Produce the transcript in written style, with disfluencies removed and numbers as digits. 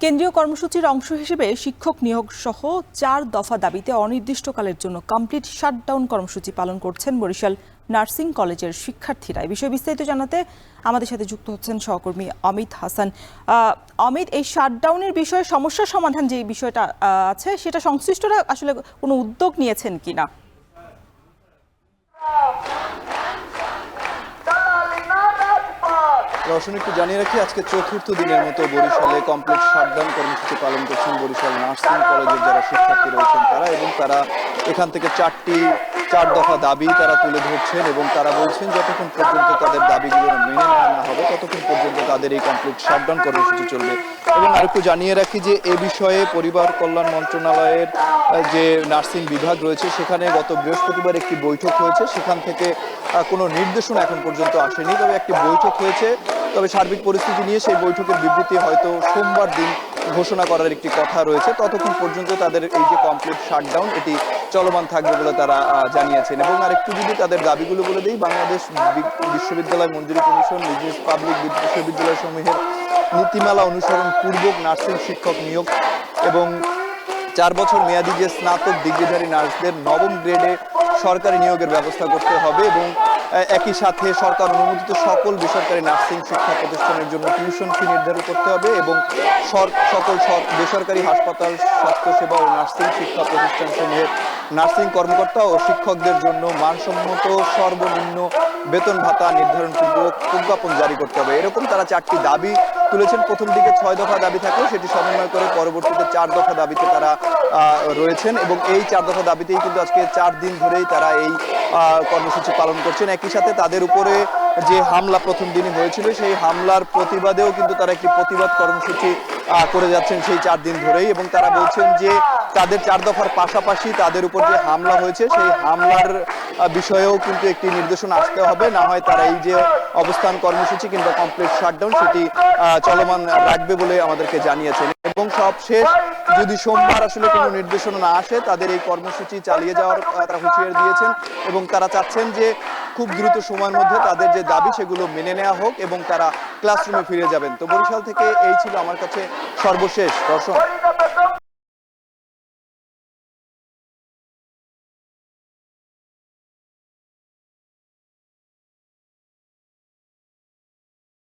কেন্দ্রীয় কর্মসূচির অংশ হিসেবে শিক্ষক নিয়োগ সহ 4 দফা দাবিতে অনির্দিষ্টকালের জন্য কমপ্লিট শাটডাউন কর্মসূচি পালন করছেন বরিশাল নার্সিং কলেজের শিক্ষার্থীরা। এই বিষয়ে বিস্তারিত জানাতে আমাদের সাথে যুক্ত হচ্ছেন সহকর্মী অমিত হাসান। অমিত, এই শাটডাউনের বিষয়ে সমস্যা সমাধান যে বিষয়টা আছে সেটা সংশ্লিষ্টরা আসলে কোনো উদ্যোগ নিয়েছেন কিনা? রওশন, একটু জানিয়ে রাখি, আজকে চতুর্থ দিনের মতো বরিশালে কমপ্লিট শাটডাউন কর্মসূচি পালন করছেন বরিশাল নার্সিং কলেজের যারা শিক্ষার্থী রয়েছেন তারা, এবং তারা এখান থেকে 4 দফা দাবি তারা তুলে ধরছেন এবং তারা বলছেন যতক্ষণ পর্যন্ত তাদের দাবিগুলো মেনে নেওয়া না হবে ততক্ষণ পর্যন্ত তাদের এই কমপ্লিট শাটডাউন কর্মসূচি চলবে। এবং আরেকটু জানিয়ে রাখি যে এ বিষয়ে পরিবার কল্যাণ মন্ত্রণালয়ের যে নার্সিং বিভাগ রয়েছে সেখানে গত বৃহস্পতিবার একটি বৈঠক হয়েছে, সেখান থেকে কোনো নির্দেশনা এখন পর্যন্ত আসেনি, তবে একটি বৈঠক হয়েছে। তবে সার্বিক পরিস্থিতি নিয়ে সেই বৈঠকের বিবৃতি হয়তো সোমবার দিন ঘোষণা করার একটি কথা রয়েছে। ততক্ষণ পর্যন্ত তাদের এই যে কমপ্লিট শাটডাউন এটি চলমান থাকবে বলে তারা জানিয়েছেন। এবং আরেকটু যদি তাদের দাবিগুলো বলে দিই, বাংলাদেশ বিশ্ববিদ্যালয় মঞ্জুরি কমিশন নিজ পাবলিক বিশ্ববিদ্যালয় সমূহের নীতিমালা অনুসরণ পূর্বক নার্সিং শিক্ষক নিয়োগ এবং 4 বছর মেয়াদী যে স্নাতক ডিগ্রিধারী নার্সদের 9ম গ্রেডে সরকারি নিয়োগের ব্যবস্থা করতে হবে এবং একই সাথে সরকার অনুমোদিত সকল বেসরকারি নার্সিং শিক্ষা প্রতিষ্ঠানের জন্য টিউশন ফি নির্ধারণ করতে হবে এবং সকল বেসরকারি হাসপাতাল, স্বাস্থ্যসেবা ও নার্সিং শিক্ষা প্রতিষ্ঠান সমূহের নার্সিং কর্মকর্তা ও শিক্ষকদের জন্য মানসম্মত সর্বনিম্ন বেতন ভাতা নির্ধারণ পূর্বক প্রজ্ঞাপন জারি করতে হবে। এরকম তারা 4টি দাবি তুলেছেন। প্রথম দিকে 6 দফা দাবি থাকলেও সেটি সমন্বয় করে পরবর্তীতে 4 দফা দাবিতে তারা রয়েছেন এবং এই 4 দফা দাবিতেই কিন্তু আজকে 4 দিন ধরেই তারা এই কর্মসূচি পালন করছেন। একই সাথে তাদের উপরে যে হামলা প্রথম দিনই হয়েছিল সেই হামলার প্রতিবাদেও কিন্তু তারা একটি প্রতিবাদ কর্মসূচি করে যাচ্ছেন সেই 4 দিন ধরেই, এবং তারা বলছেন যে তাদের 4 দফার পাশাপাশি তাদের উপর যে হামলা হয়েছে সেই হামলার বিষয়েও কিন্তু একটি নির্দেশনা আসতে হবে, না হয় তারা এই যে অবস্থান কর্মসূচি কিংবা কমপ্লিট শাটডাউন সেটি চলমান রাখবে বলে আমাদেরকে জানিয়েছেন। এবং সবশেষ যদি সোমবার আসলে কোনো নির্দেশনা না আসে তাদের এই কর্মসূচি চালিয়ে যাওয়ার তারা হুঁশিয়ার দিয়েছেন এবং তারা চাচ্ছেন যে খুব দ্রুত সময়ের মধ্যে তাদের যে দাবি সেগুলো মেনে নেওয়া হোক এবং তারা ক্লাসরুমে ফিরে যাবেন। তো বরিশাল থেকে এই ছিল আমার কাছে সর্বশেষ। দর্শক।